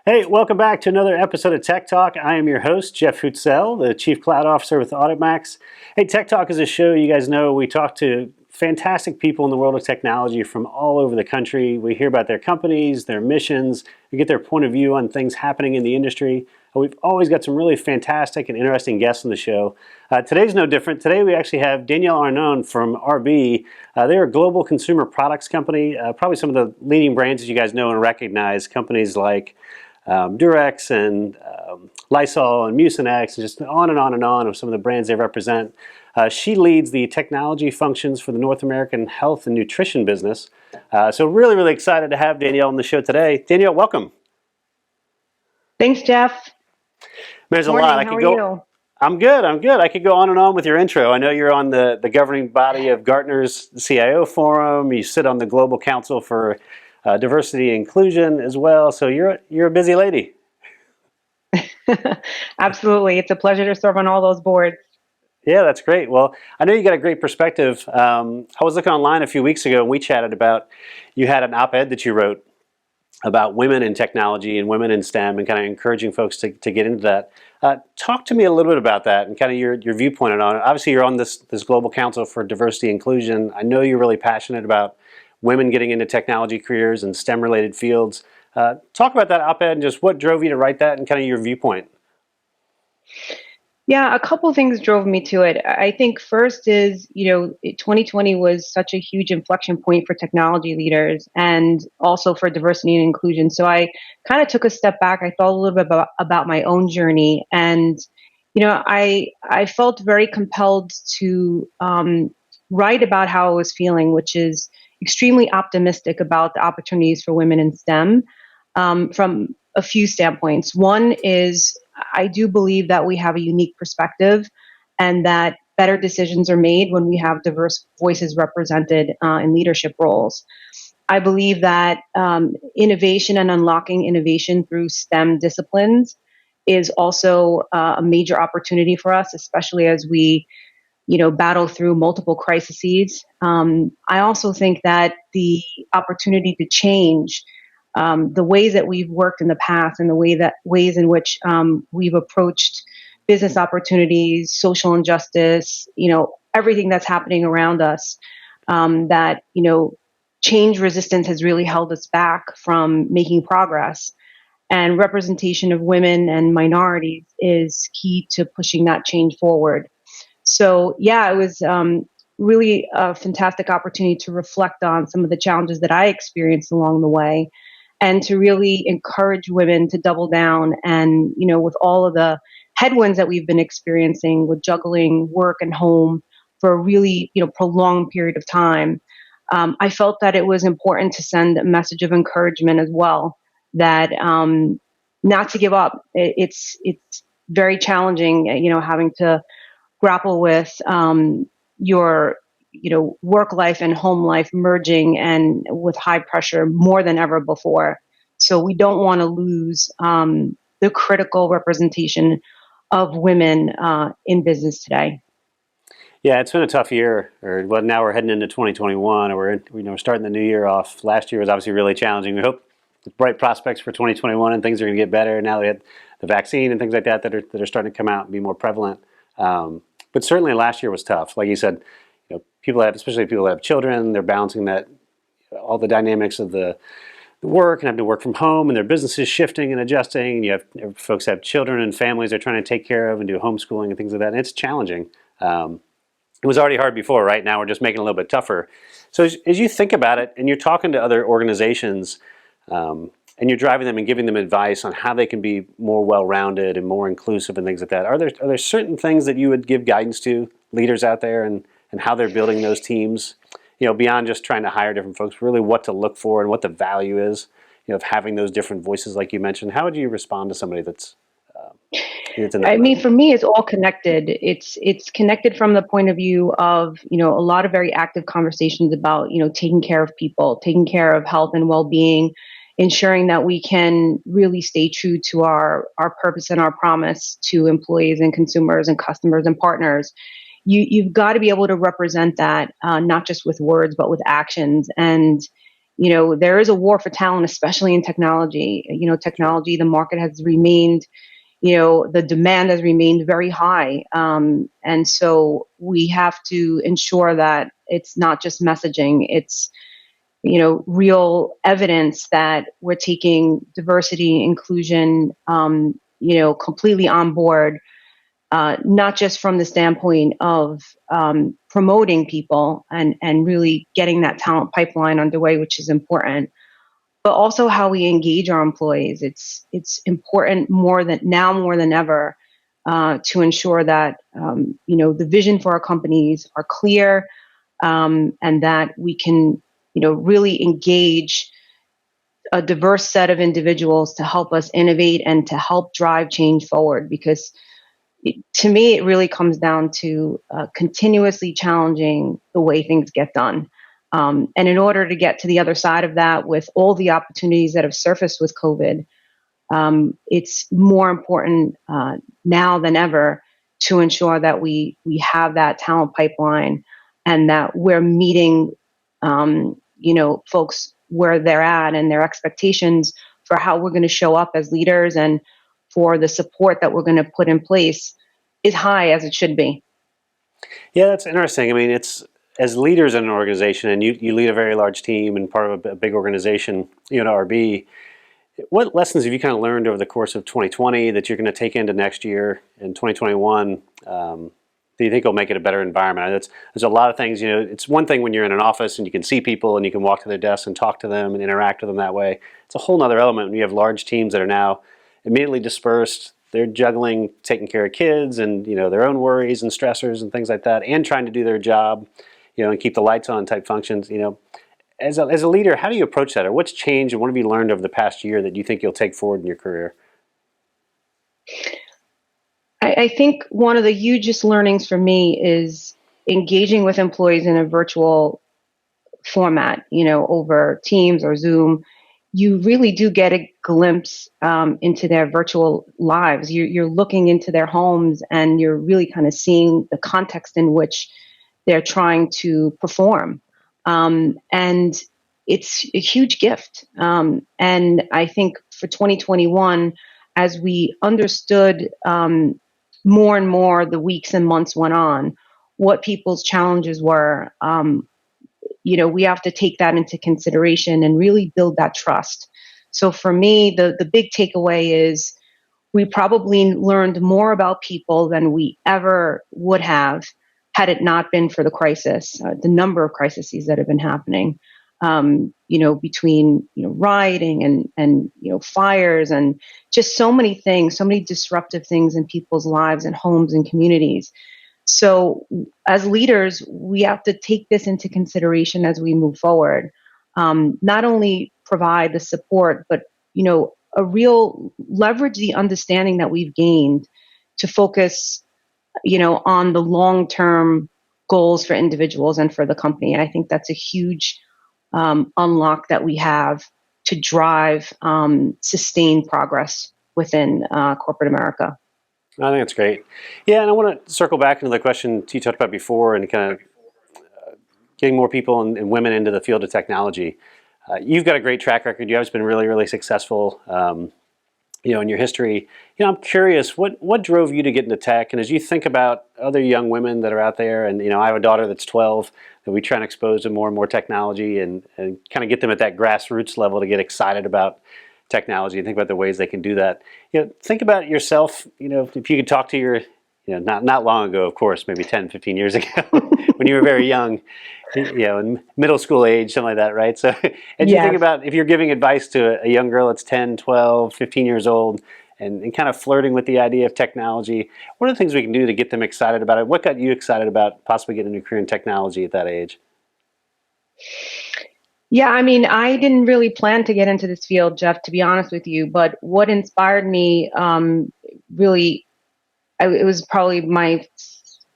Hey, welcome back to another episode of Tech Talk. I am your host, Jeff Hootselle, the Chief Cloud Officer with AuditMax. Hey, Tech Talk is a show you guys know we talk to fantastic people in the world of technology from all over the country. We hear about their companies, their missions, we get their point of view on things happening in the industry. We've always got some really fantastic and interesting guests on the show. Today's no different. Today we actually have Danielle Arnone from RB. They're a global consumer products company, probably some of the leading brands that you guys know and recognize, companies like Durex and Lysol and Mucinex, and just on and on and on of some of the brands they represent. She leads the technology functions for the North American health and nutrition business. So really, really excited to have Danielle on the show today. Danielle, welcome. Thanks, Jeff. There's a Morning, lot. how are you? I'm good. I could go on and on with your intro. I know you're on the governing body of Gartner's CIO Forum. You sit on the Global Council for Diversity and Inclusion as well. So you're a busy lady. Absolutely. It's a pleasure to serve on all those boards. Yeah, that's great. Well, I know you got a great perspective. I was looking online a few weeks ago and we chatted about, you had an op-ed that you wrote about women in technology and women in STEM and kind of encouraging folks to get into that. Talk to me a little bit about that and kind of your viewpoint on it. Obviously, you're on this Global Council for Diversity and Inclusion. I know you're really passionate about women getting into technology careers and STEM-related fields. Talk about that op-ed and just what drove you to write that and kind of your viewpoint. Yeah, a couple of things drove me to it. I think first is, 2020 was such a huge inflection point for technology leaders and also for diversity and inclusion. So I kind of took a step back. I thought a little bit about my own journey. And, I felt very compelled to write about how I was feeling, which is extremely optimistic about the opportunities for women in STEM from a few standpoints. One is I do believe that we have a unique perspective and that better decisions are made when we have diverse voices represented in leadership roles. I believe that innovation and unlocking innovation through STEM disciplines is also a major opportunity for us, especially as we battle through multiple crises. I also think that the opportunity to change the ways that we've worked in the past and the ways in which we've approached business opportunities, social injustice, everything that's happening around us, that, change resistance has really held us back from making progress. And representation of women and minorities is key to pushing that change forward. So, yeah, it was really a fantastic opportunity to reflect on some of the challenges that I experienced along the way and to really encourage women to double down. And, with all of the headwinds that we've been experiencing with juggling work and home for a really, prolonged period of time, I felt that it was important to send a message of encouragement as well, that not to give up. It's very challenging, having to grapple with your work life and home life merging and with high pressure more than ever before. So we don't want to lose the critical representation of women in business today. Yeah, it's been a tough year. Well, now we're heading into 2021, and we're starting the new year off. Last year was obviously really challenging. We hope with bright prospects for 2021 and things are going to get better. Now we had the vaccine and things like that are starting to come out and be more prevalent. But certainly last year was tough. Like you said, especially people that have children, they're balancing that, all the dynamics of the work and having to work from home and their businesses shifting and adjusting. And you have folks have children and families they're trying to take care of and do homeschooling and things like that. And it's challenging. It was already hard before, right? Now we're just making it a little bit tougher. So as you think about it and you're talking to other organizations and you're driving them and giving them advice on how they can be more well-rounded and more inclusive and things like that, are there certain things that you would give guidance to leaders out there and how they're building those teams, beyond just trying to hire different folks, really what to look for and what the value is, of having those different voices like you mentioned? How would you respond to somebody that's in that mode? For me, it's all connected. It's connected from the point of view of, a lot of very active conversations about, taking care of people, taking care of health and well-being, ensuring that we can really stay true to our purpose and our promise to employees and consumers and customers and partners. You've got to be able to represent that, not just with words, but with actions. And, there is a war for talent, especially in technology. Technology, the market has remained, the demand has remained very high. And so we have to ensure that it's not just messaging, it's, real evidence that we're taking diversity, inclusion, completely on board, not just from the standpoint of promoting people and really getting that talent pipeline underway, which is important, but also how we engage our employees. It's important more than ever to ensure that the vision for our companies are clear, and that we can really engage a diverse set of individuals to help us innovate and to help drive change forward. Because to me, it really comes down to continuously challenging the way things get done. And in order to get to the other side of that, with all the opportunities that have surfaced with COVID, it's more important now than ever to ensure that we have that talent pipeline and that we're meeting, folks where they're at and their expectations for how we're going to show up as leaders, and for the support that we're going to put in place is high as it should be. Yeah, that's interesting. I mean, it's as leaders in an organization, and you lead a very large team and part of a big organization, at RB. What lessons have you kind of learned over the course of 2020 that you're going to take into next year in 2021? Do you think will make it a better environment? There's a lot of things. It's one thing when you're in an office and you can see people and you can walk to their desks and talk to them and interact with them that way. It's a whole other element when you have large teams that are now immediately dispersed. They're juggling taking care of kids and their own worries and stressors and things like that, and trying to do their job, and keep the lights on type functions. As a leader, how do you approach that, or what's changed, and what have you learned over the past year that you think you'll take forward in your career? I think one of the hugest learnings for me is engaging with employees in a virtual format, over Teams or Zoom. You really do get a glimpse into their virtual lives. You're looking into their homes, and you're really kind of seeing the context in which they're trying to perform. And it's a huge gift. And I think for 2021, as we understood more and more the weeks and months went on, what people's challenges were, we have to take that into consideration and really build that trust. So for me, the big takeaway is we probably learned more about people than we ever would have had it not been for the crisis, the number of crises that have been happening, between, rioting and fires and just so many things, so many disruptive things in people's lives and homes and communities. So as leaders, we have to take this into consideration as we move forward. Not only provide the support, but, a real leverage the understanding that we've gained to focus, on the long-term goals for individuals and for the company. And I think that's a huge unlock that we have to drive sustained progress within corporate America. I think that's great. Yeah, and I want to circle back into the question you talked about before, and kind of getting more people and women into the field of technology. You've got a great track record. You've been really, really successful, in your history. I'm curious, what drove you to get into tech? And as you think about other young women that are out there, and I have a daughter that's 12, that we try and expose to more and more technology, and kind of get them at that grassroots level to get excited about technology and think about the ways they can do that. Think about yourself. If you could talk to your, not long ago, of course, maybe 10, 15 years ago, when you were very young, in middle school age, something like that, right? So as you think about, if you're giving advice to a young girl that's 10, 12, 15 years old, and kind of flirting with the idea of technology, what are the things we can do to get them excited about it? What got you excited about possibly getting a new career in technology at that age? Yeah, I mean, I didn't really plan to get into this field, Jeff, to be honest with you. But what inspired me, really, it was probably my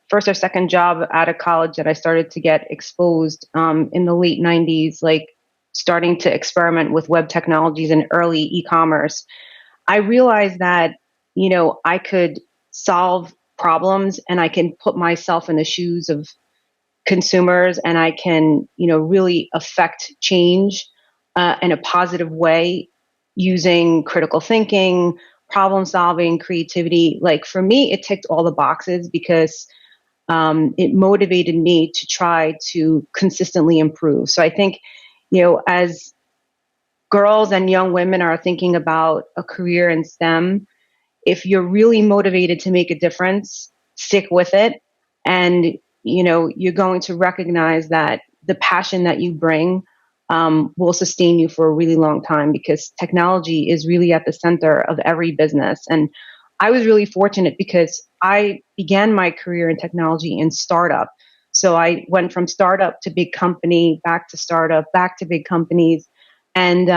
first or second job out of college that I started to get exposed in the late 90s, like starting to experiment with web technologies and early e-commerce. I realized that, I could solve problems, and I can put myself in the shoes of consumers, and I can, really affect change in a positive way, using critical thinking, problem solving, creativity. Like for me, it ticked all the boxes because it motivated me to try to consistently improve. So I think, as girls and young women are thinking about a career in STEM, if you're really motivated to make a difference, stick with it. And, you're going to recognize that the passion that you bring will sustain you for a really long time, because technology is really at the center of every business. And I was really fortunate because I began my career in technology in startup. So I went from startup to big company, back to startup, back to big companies. And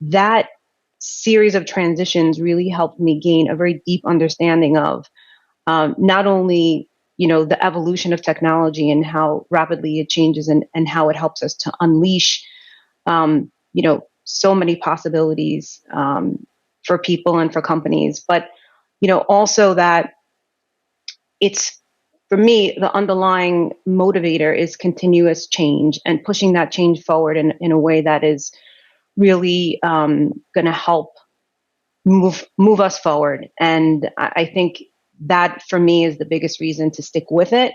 that series of transitions really helped me gain a very deep understanding of not only the evolution of technology and how rapidly it changes, and how it helps us to unleash so many possibilities for people and for companies, but also that it's, for me, the underlying motivator is continuous change and pushing that change forward in a way that is really going to help move us forward. And I think that for me is the biggest reason to stick with it,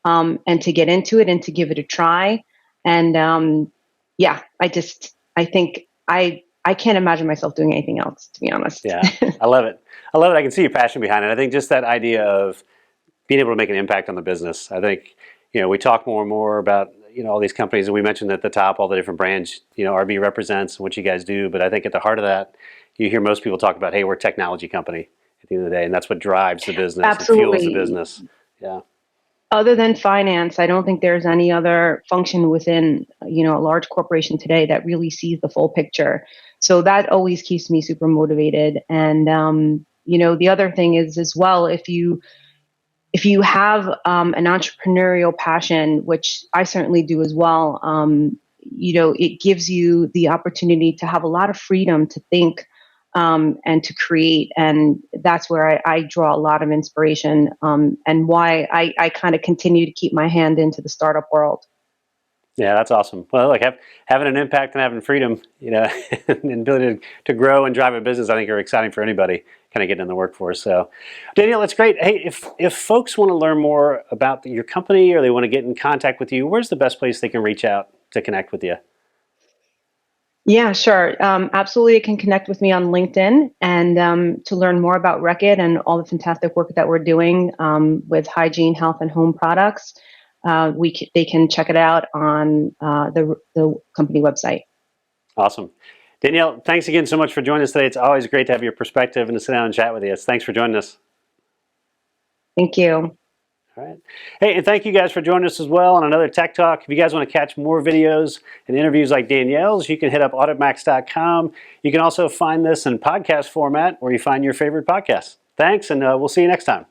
and to get into it and to give it a try. And yeah, I think I can't imagine myself doing anything else, to be honest. Yeah, I love it. I love it. I can see your passion behind it. I think just that idea of being able to make an impact on the business. I think, we talk more and more about, all these companies, and we mentioned at the top all the different brands, RB represents and what you guys do. But I think at the heart of that, you hear most people talk about, hey, we're a technology company at the end of the day, and that's what drives the business. Absolutely. It fuels the business. Yeah. Other than finance, I don't think there's any other function within, a large corporation today that really sees the full picture. So that always keeps me super motivated. And, the other thing is as well, if you have an entrepreneurial passion, which I certainly do as well, it gives you the opportunity to have a lot of freedom to think and to create. And that's where I draw a lot of inspiration, and why I kind of continue to keep my hand into the startup world. Yeah, that's awesome. Well, like having an impact and having freedom, and ability to grow and drive a business, I think are exciting for anybody kind of getting in the workforce. So, Danielle, that's great. Hey, if folks want to learn more about your company or they want to get in contact with you, where's the best place they can reach out to connect with you? Yeah, sure. Absolutely. You can connect with me on LinkedIn, and to learn more about Reckitt and all the fantastic work that we're doing with hygiene, health, and home products. They can check it out on the company website. Awesome. Danielle, thanks again so much for joining us today. It's always great to have your perspective and to sit down and chat with you. Thanks for joining us. Thank you. All right. Hey, and thank you guys for joining us as well on another Tech Talk. If you guys want to catch more videos and interviews like Danielle's, you can hit up auditmax.com. You can also find this in podcast format where you find your favorite podcasts. Thanks, and we'll see you next time.